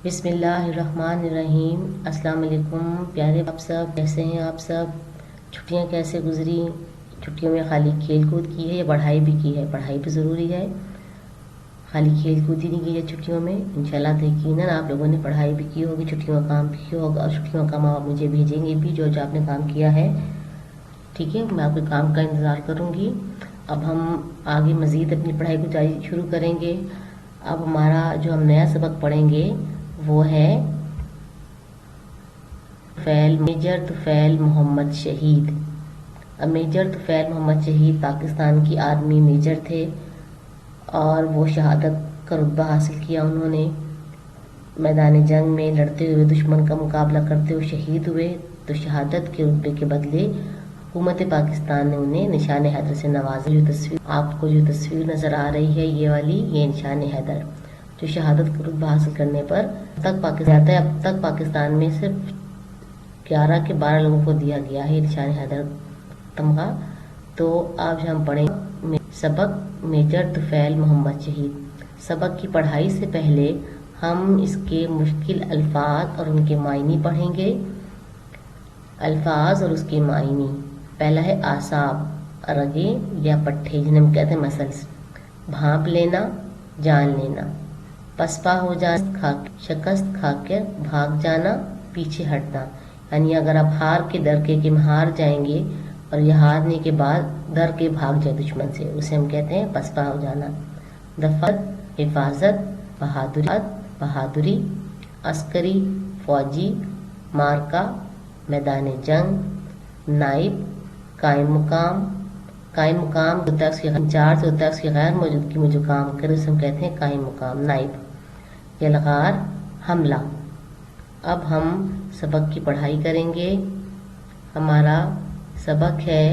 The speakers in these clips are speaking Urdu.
بسم اللہ الرحمن الرحیم۔ السلام علیکم پیارے آپ سب، کیسے ہیں آپ سب؟ چھٹیاں کیسے گزری؟ چھٹیوں میں خالی کھیل کود کی ہے یا پڑھائی بھی کی ہے؟ پڑھائی بھی ضروری ہے، خالی کھیل کود ہی نہیں کی ہے چھٹیوں میں۔ انشاءاللہ تو یقیناً آپ لوگوں نے پڑھائی بھی کی ہوگی، چھٹیوں کا کام بھی کیا ہوگا، اور چھٹیوں کا کام آپ مجھے بھیجیں گے بھی جو آپ نے کام کیا ہے، ٹھیک ہے؟ میں آپ کے کام کا انتظار کروں گی۔ اب ہم آگے مزید اپنی پڑھائی کو جاری شروع کریں گے۔ اب ہمارا جو ہم نیا سبق پڑھیں گے وہ ہے میجر طفیل محمد شہید۔ اب میجر طفیل محمد شہید پاکستان کی آرمی میجر تھے اور وہ شہادت کا رتبہ حاصل کیا انہوں نے۔ میدان جنگ میں لڑتے ہوئے دشمن کا مقابلہ کرتے ہوئے شہید ہوئے، تو شہادت کے رتبے کے بدلے حکومت پاکستان نے انہیں نشان حیدر سے نوازا۔ جو تصویر آپ کو نظر آ رہی ہے یہ والی، یہ نشان حیدر جو شہادت کا رتبہ حاصل کرنے پر اب تک پاکستان میں صرف 11 کے 12 لوگوں کو دیا گیا ہے نشان حیدر تمغہ۔ تو آج ہم پڑھیں سبق میجر طفیل محمد شہید۔ سبق کی پڑھائی سے پہلے ہم اس کے مشکل الفاظ اور ان کے معنی پڑھیں گے۔ الفاظ اور اس کے معنی۔ پہلا ہے اعصاب، رگیں یا پٹھے جنہیں ہم کہتے ہیں مسلس۔ بھانپ لینا، جان لینا۔ پسپا ہو جانا، شکست کھا کر بھاگ جانا، پیچھے ہٹنا۔ یعنی اگر آپ ہار کے ڈر کے کہ ہم ہار جائیں گے اور یہ ہارنے کے بعد ڈر کے بھاگ جائے دشمن سے، اسے ہم کہتے ہیں پسپا ہو جانا۔ دفعت، حفاظت، بہادری، عسکری، فوجی، مارکا، میدان جنگ، نائب، قائم مقام ہوتا ہے اس کی انچارج ہوتا ہے، اس کی غیر موجودگی میں جو کام کرے اسے ہم کہتے ہیں قائم مقام، نائب۔ یلغار، حملہ۔ اب ہم سبق کی پڑھائی کریں گے۔ ہمارا سبق ہے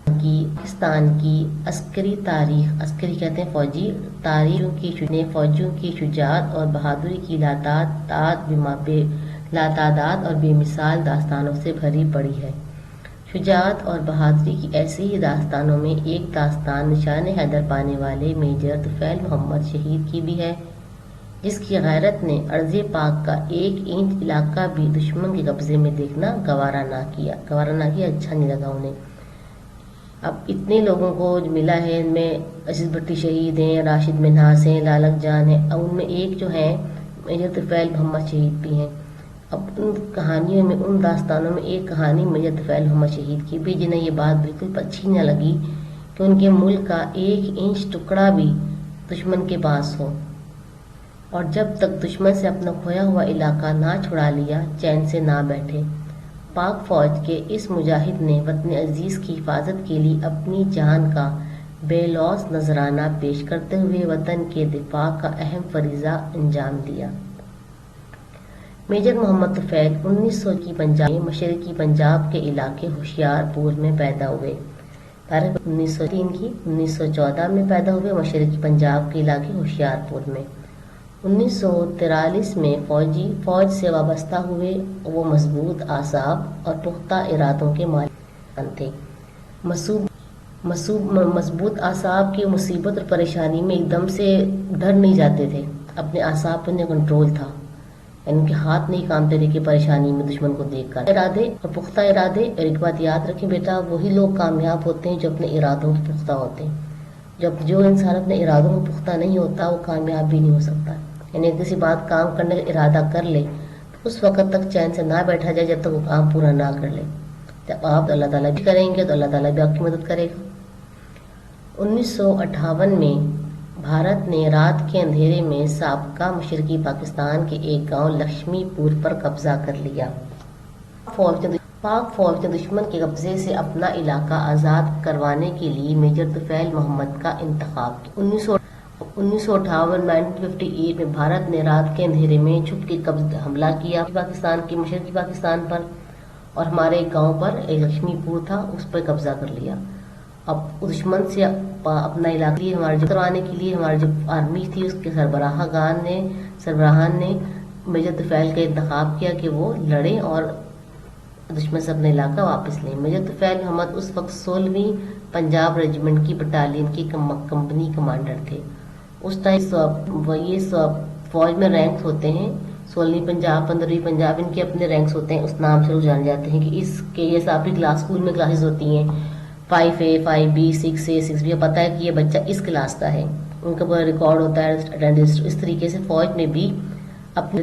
پاکستان کی عسکری تاریخ۔ عسکری کہتے ہیں فوجی تاریخ کی فوجیوں کی شجاعت اور بہادری کی لاتعداد اور بے مثال داستانوں سے بھری پڑی ہے۔ شجاعت اور بہادری کی ایسی ہی داستانوں میں ایک داستان نشان حیدر پانے والے میجر طفیل محمد شہید کی بھی ہے، جس کی غیرت نے ارض پاک کا 1 انچ علاقہ بھی دشمن کے قبضے میں دیکھنا گوارا نہ کیا، اچھا نہیں لگا انہیں۔ اب اتنے لوگوں کو ملا ہے، ان میں عزیز بھٹی شہید ہیں، راشد منہاس ہیں، لالک جان ہیں، اب ان میں ایک جو ہے میجر طفیل محمد شہید بھی ہیں۔ اب ان کہانیوں میں، ان داستانوں میں ایک کہانی میجر طفیل محمد شہید کی بھی، جنہیں یہ بات بالکل اچھی نہ لگی کہ ان کے ملک کا 1 انچ ٹکڑا بھی دشمن کے پاس ہو، اور جب تک دشمن سے اپنا کھویا ہوا علاقہ نہ چھڑا لیا چین سے نہ بیٹھے۔ پاک فوج کے اس مجاہد نے وطن عزیز کی حفاظت کے لیے اپنی جان کا بے لوث نذرانہ پیش کرتے ہوئے وطن کے دفاع کا اہم فریضہ انجام دیا۔ میجر محمد طفیل 1900 کی پنجاب میں مشرقی پنجاب کے علاقے ہوشیار پور میں پیدا ہوئے۔ تاریخ 1903 کی 1914 میں پیدا ہوئے مشرقی پنجاب کے علاقے ہوشیار پور میں۔ 1943 میں فوج سے وابستہ ہوئے۔ وہ مضبوط اعصاب اور پختہ ارادوں کے مالک تھے۔ مضبوط اعصاب کی مصیبت اور پریشانی میں ایک دم سے ڈر نہیں جاتے تھے، اپنے اعصاب پر انہیں کنٹرول تھا، یعنی ان کے ہاتھ نہیں کانپتے تھے کہ پریشانی میں دشمن کو دیکھ کر۔ ارادے اور پختہ ارادے، اور ایک بات یاد رکھیں بیٹا، وہی لوگ کامیاب ہوتے ہیں جو اپنے ارادوں کے پختہ ہوتے ہیں۔ جو انسان اپنے ارادوں میں پختہ نہیں ہوتا وہ کامیاب بھی نہیں ہو سکتا۔ یعنی کسی بات کام کرنے کا ارادہ کر لے تو اس وقت تک چین سے نہ بیٹھا جائے جب تک وہ کام پورا نہ کر لے۔ جب آپ اللہ تعالیٰ بھی کریں گے تو اللہ تعالیٰ بھی آپ کی مدد کرے گا۔ 1958 میں بھارت نے رات کے اندھیرے میں سابقہ مشرقی پاکستان کے ایک گاؤں لکشمی پور پر قبضہ کر لیا۔ پاک فوج نے دشمن کے قبضے سے اپنا علاقہ آزاد کروانے کے لیے میجر طفیل محمد کا انتخاب کیا۔ 1958 میں بھارت نے رات کے اندھیرے میں چھپ کے حملہ کیا مشرقی پاکستان پر، اور ہمارے ایک گاؤں پر، ایک لکشمی پور تھا، اس پر قبضہ کر لیا۔ اب دشمن سے اپنا علاقہ ہمارے کروانے کے لیے ہماری جو آرمی تھی اس کے سربراہان نے میجر طفیل کا انتخاب کیا کہ وہ لڑیں اور دشمن سے اپنا علاقہ واپس لیں۔ میجر طفیل محمد اس وقت 16ویں پنجاب ریجیمنٹ کی بٹالین کی کمپنی کمانڈر تھے۔ اس ٹائم یہ فوج میں رینکس ہوتے ہیں، 16ویں پنجاب، 15ویں پنجاب، ان کے اپنے رینکس ہوتے ہیں، اس نام سے لوگ جانے جاتے ہیں کہ اس کے جیسے آپ کی کلاس اسکول میں کلاسز ہوتی ہیں 5A 5B 6A 6B، پتہ ہے کہ یہ بچہ اس کلاس کا ہے، ان کا پورا ریکارڈ ہوتا ہے اٹینڈنس۔ اس طریقے سے فوج میں بھی اپنے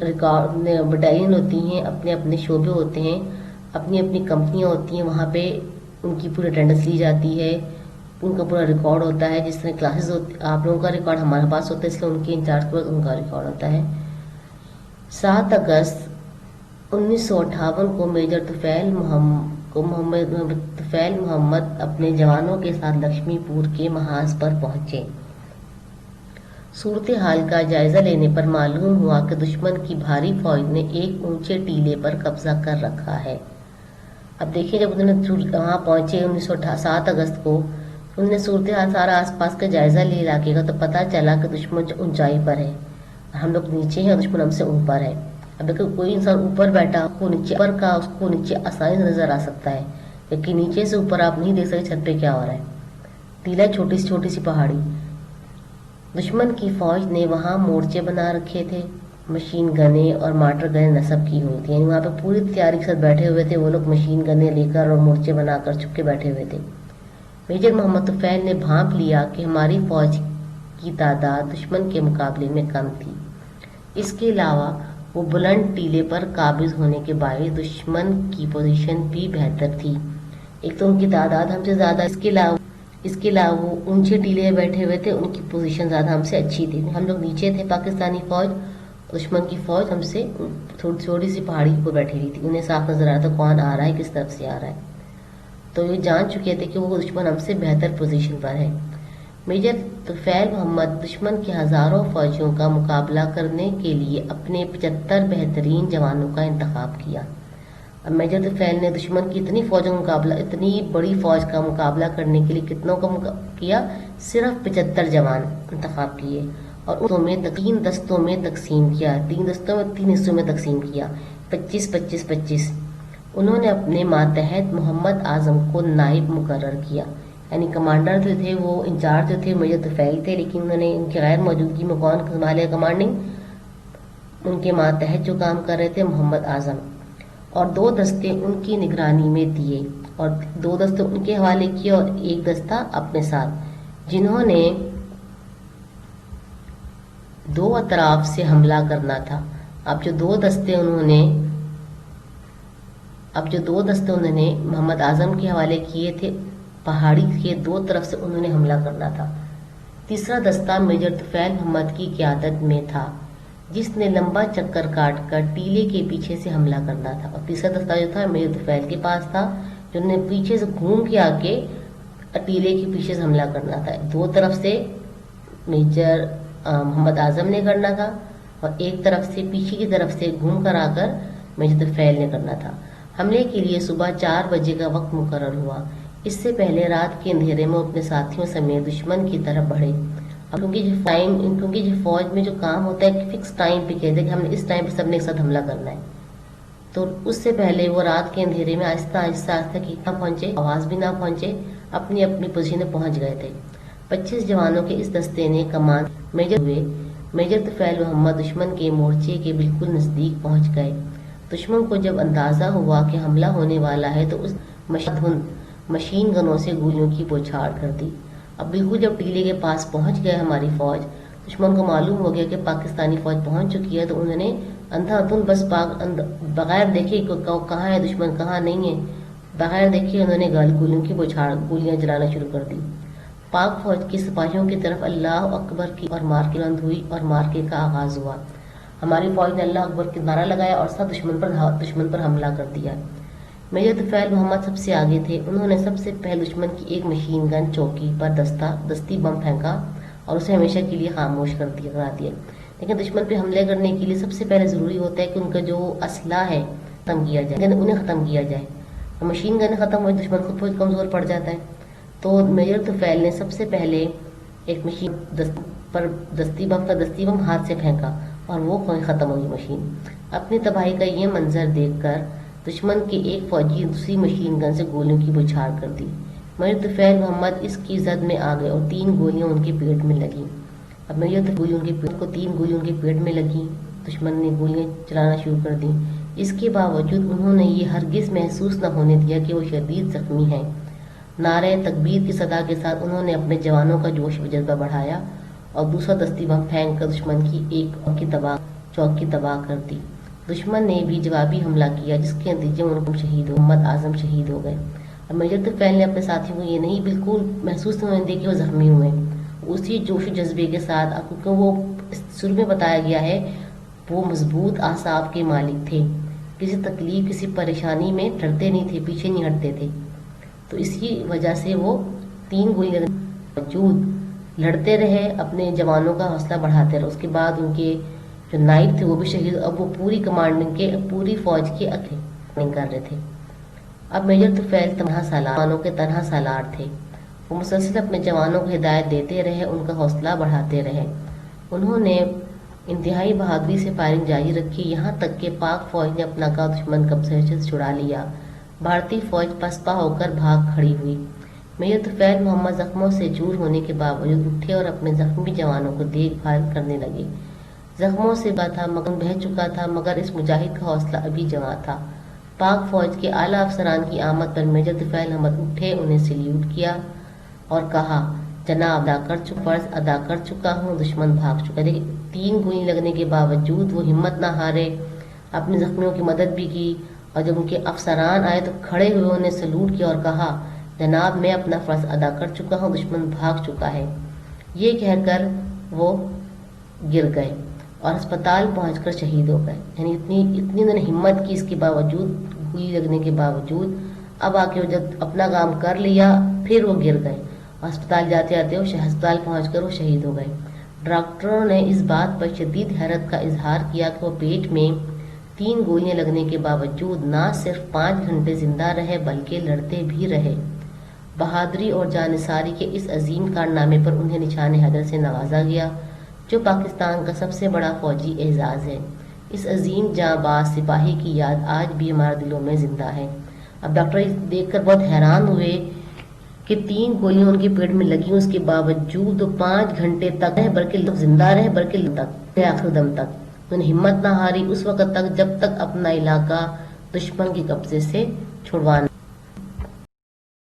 ریکارڈ بٹالین ہوتی ہیں، اپنے اپنے شعبے ہوتے ہیں، اپنی اپنی کمپنیاں ہوتی ہیں، وہاں پہ ان کی پوری اٹینڈنس لی جاتی ہے، ان کا پورا ریکارڈ ہوتا ہے، جس طرح کلاسز ہوتی آپ لوگوں کا ریکارڈ ہمارے پاس ہوتا ہے، اس لیے ان کے انچارج کے بعد ان کا ریکارڈ ہوتا ہے۔ 7 اگست 1958 کو میجر طفیل محمد اپنے جوانوں کے ساتھ لکشمی پور کے محاذ پر پہنچے۔ صورتحال کا جائزہ لینے پر معلوم ہوا کہ دشمن کی بھاری فوج نے ایک اونچے ٹیلے پر قبضہ کر رکھا ہے۔ اب دیکھیں جب انہوں نے وہاں پہنچے 7 اگست کو، انہوں نے صورتحال سارا آس پاس کا جائزہ لے علاقے کا، تو پتہ چلا کہ دشمن اونچائی پر ہے، ہم لوگ نیچے ہیں اور دشمن ہم سے اوپر ہے۔ اب اگر کوئی انسان اوپر بیٹھا اس کو نیچے آسانی سے نظر آ سکتا ہے، لیکن نیچے سے اوپر آپ نہیں دیکھ سکتے چھت پہ کیا ہو رہا ہے۔ ٹیلا چھوٹی سی پہاڑی، دشمن کی فوج نے وہاں مورچے بنا رکھے تھے، مشین گنیں اور مارٹر گنیں نصب کی ہوئی تھی، یعنی وہاں پہ پوری تیاری کے ساتھ بیٹھے ہوئے تھے وہ لوگ، مشین گنیں لے کر اور مورچے بنا کر چھپ کے بیٹھے ہوئے تھے۔ میجر محمد طفیل نے بھانپ لیا کہ ہماری فوج کی تعداد دشمن کے مقابلے میں کم تھی، اس کے علاوہ وہ بلند ٹیلے پر قابض ہونے کے باعث دشمن کی پوزیشن بھی بہتر تھی۔ ایک تو ان کی تعداد ہم سے زیادہ، اس کے علاوہ وہ اونچے ٹیلے میں بیٹھے ہوئے تھے، ان کی پوزیشن زیادہ ہم سے اچھی تھی، ہم لوگ نیچے تھے پاکستانی فوج، دشمن کی فوج ہم سے چھوٹی سی پہاڑی پر بیٹھی ہوئی تھی، انہیں صاف نظر آ رہا تھا کون آ رہا ہے، کس طرف سے آ رہا ہے، تو یہ جان چکے تھے کہ وہ دشمن ہم سے بہتر پوزیشن پر ہے۔ میجر طفیل محمد دشمن کے ہزاروں فوجیوں کا مقابلہ کرنے کے لیے اپنے 75 بہترین جوانوں کا انتخاب کیا۔ اب میجر طفیل نے دشمن کی اتنی بڑی فوج کا مقابلہ کرنے کے لیے کتنوں کا کیا؟ صرف 75 جوان انتخاب کیے، اور ان 3 دستوں میں تقسیم کیا، 3 دستوں میں 3 حصوں میں تقسیم کیا، 25-25-25۔ انہوں نے اپنے ماتحت محمد اعظم کو نائب مقرر کیا، یعنی کمانڈر جو تھے وہ انچارج جو تھے میجر طفیل تھے، لیکن انہوں نے ان کی غیر موجودگی میں کون سنبھالے کمانڈنگ؟ ان کے ماتحت جو کام کر رہے تھے محمد اعظم، اور 2 دستے ان کی نگرانی میں دیے، اور 2 دستے ان کے حوالے کیے اور 1 دستہ اپنے ساتھ، جنہوں نے 2 اطراف سے حملہ کرنا تھا۔ اب جو 2 دستے انہوں نے محمد اعظم کے حوالے کیے تھے، پہاڑی کے 2 طرف سے انہوں نے حملہ کرنا تھا۔ تیسرا دستہ میجر طفیل محمد کی قیادت میں تھا، جس نے لمبا چکر کاٹ کر ٹیلے کے پیچھے سے حملہ کرنا تھا، اور تیسرا دستہ جو تھا میجر طفیل کے پاس تھا، جو نے پیچھے سے گھوم کے آ کے ٹیلے کے پیچھے سے حملہ کرنا تھا۔ 2 طرف سے میجر محمد اعظم نے کرنا تھا، اور 1 طرف سے پیچھے کی طرف سے گھوم کر آ کر میجر طفیل نے کرنا تھا۔ حملے کے لیے صبح 4 بجے کا وقت مقرر ہوا۔ اس سے پہلے رات کے اندھیرے میں اپنے ساتھیوں سمیت دشمن کی طرف بڑھے۔ اب کیونکہ جو فوج میں جو کام ہوتا ہے کہ فکس ٹائم پہ کہتے ہیں کہ ہم نے اس ٹائم پہ سب نے ایک ساتھ حملہ کرنا ہے، تو اس سے پہلے وہ رات کے اندھیرے میں آہستہ کہ نہ پہنچے، آواز بھی نہ پہنچے، اپنی اپنی پوزیشن میں پہنچ گئے تھے۔ 25 جوانوں کے اس دستے نے کمان میجر طفیل محمد دشمن کے مورچے کے بالکل نزدیک پہنچ گئے۔ دشمن کو جب اندازہ ہوا کہ حملہ ہونے والا ہے تو اس مشین گنوں سے گولیوں کی بوچھاڑ کر دی۔ اب بالکل جب ٹیلے کے پاس پہنچ گئے ہماری فوج، دشمن کو معلوم ہو گیا کہ پاکستانی فوج پہنچ چکی ہے، تو انہوں نے اندھا دھند بس بغیر دیکھے کہاں ہے دشمن کہاں نہیں ہے، بغیر دیکھے انہوں نے گولیاں چلانا شروع کر دی۔ پاک فوج کی سپاہیوں کی طرف اللہ اکبر کی اور مارکے بند ہوئی اور مارکے کا آغاز ہوا۔ ہماری فوج نے اللہ اکبر کی نعرہ لگایا اور سب دشمن پر حملہ کر دیا۔ میجر طفیل محمد سب سے آگے تھے، انہوں نے سب سے پہلے دشمن کی ایک مشین گن چوکی پر دستی بم پھینکا اور اسے ہمیشہ کے لیے خاموش کرا دیا۔ لیکن دشمن پہ حملے کرنے کے لیے سب سے پہلے ضروری ہوتا ہے کہ ان کا جو اسلحہ ہے انہیں ختم کیا جائے، مشین گن ختم ہوئی دشمن خود بہت کمزور پڑ جاتا ہے۔ تو میجر طفیل نے سب سے پہلے ایک مشین پر دستی بم ہاتھ سے پھینکا اور وہ ختم ہوئی مشین۔ اپنی تباہی کا یہ منظر دیکھ کر دشمن کے ایک فوجی دوسری مشین گن سے گولیوں کی بوچھاڑ کر دی۔ میجر طفیل محمد اس کی زد میں آ گئے اور 3 گولیاں ان کے پیٹ میں لگیں۔ اب میجر گولیوں کے پیٹ کو 3 گولیوں کے پیٹ میں لگیں، دشمن نے گولیاں چلانا شروع کر دیں۔ اس کے باوجود انہوں نے یہ ہرگز محسوس نہ ہونے دیا کہ وہ شدید زخمی ہیں۔ نعرہ تکبیر کی صدا کے ساتھ انہوں نے اپنے جوانوں کا جوش و جذبہ بڑھایا اور دوسرا دستی بم پھینک کر دشمن کی ایک چوکی تباہ کر دی۔ دشمن نے بھی جوابی حملہ کیا جس کے نتیجے میں ان شہید محمد اعظم شہید ہو گئے۔ اب میجر طفیل نے اپنے ساتھیوں کو یہ نہیں بالکل محسوس نہیں ہونے دیا کہ وہ زخمی ہوئے، اسی جوش و جذبے کے ساتھ، کیونکہ وہ شروع میں بتایا گیا ہے وہ مضبوط اعصاب کے مالک تھے، کسی تکلیف کسی پریشانی میں ڈرتے نہیں تھے، پیچھے نہیں ہٹتے تھے، تو اسی وجہ سے وہ 3 گولی لگنے کے باوجود لڑتے رہے، اپنے جوانوں کا حوصلہ بڑھاتے رہے۔ اس کے بعد ان کے جو نائب تھے وہ بھی شہید، اب وہ پوری کمانڈنگ کے پوری فوج کے اکیلے کر رہے تھے۔ اب میجر طفیل جوانوں کے تنہا سالار تھے، وہ مسلسل اپنے جوانوں کو ہدایت دیتے رہے، ان کا حوصلہ بڑھاتے رہے۔ انہوں نے انتہائی بہادری سے فائرنگ جاری رکھی، یہاں تک کہ پاک فوج نے اپنا گاؤں دشمن قبضے سے چھڑا لیا۔ بھارتی فوج پسپا ہو کر بھاگ کھڑی ہوئی۔ میجر طفیل محمد زخموں سے چور ہونے کے باوجود اٹھے اور اپنے زخمی جوانوں کو دیکھ بھال کرنے لگے۔ زخموں سے بہہ چکا تھا مگر اس مجاہد کا حوصلہ ابھی جوان تھا۔ پاک فوج کے اعلیٰ افسران کی آمد پر میجر طفیل احمد اٹھے، انہیں سلیوٹ کیا اور کہا، جناب فرض ادا کر چکا ہوں، دشمن بھاگ چکا۔ 3 گولی لگنے کے باوجود وہ ہمت نہ ہارے، اپنے زخمیوں کی مدد بھی کی، اور جب ان کے افسران آئے تو کھڑے ہوئے انہیں سلوٹ کیا اور کہا، جناب میں اپنا فرض ادا کر چکا ہوں، دشمن بھاگ چکا ہے۔ یہ کہہ کر وہ گر گئے اور ہسپتال پہنچ کر شہید ہو گئے۔ یعنی اتنی انہوں نے ہمت کی، اس کے باوجود گولی لگنے کے باوجود اب آ کے جب اپنا کام کر لیا پھر وہ گر گئے، اور ہسپتال جاتے آتے ہسپتال پہنچ کر وہ شہید ہو گئے۔ ڈاکٹروں نے اس بات پر شدید حیرت کا اظہار کیا کہ وہ پیٹ میں 3 گولیاں لگنے کے باوجود نہ صرف 5 گھنٹے زندہ رہے بلکہ لڑتے بھی رہے۔ بہادری اور جانثاری کے اس عظیم کارنامے پر انہیں نشان حیدر سے نوازا گیا، جو پاکستان کا سب سے بڑا فوجی اعزاز ہے۔ اس عظیم جانباز سپاہی کی یاد آج بھی ہمارے دلوں میں زندہ ہے۔ اب ڈاکٹر دیکھ کر بہت حیران ہوئے کہ 3 گولیاں ان کے پیٹ میں لگی، اس کے باوجود 5 گھنٹے تک بلکہ زندہ رہے، بلکہ آخر دم تک انہیں ہمت نہ ہاری، اس وقت تک جب تک اپنا علاقہ دشمن کے قبضے سے چھڑوانا۔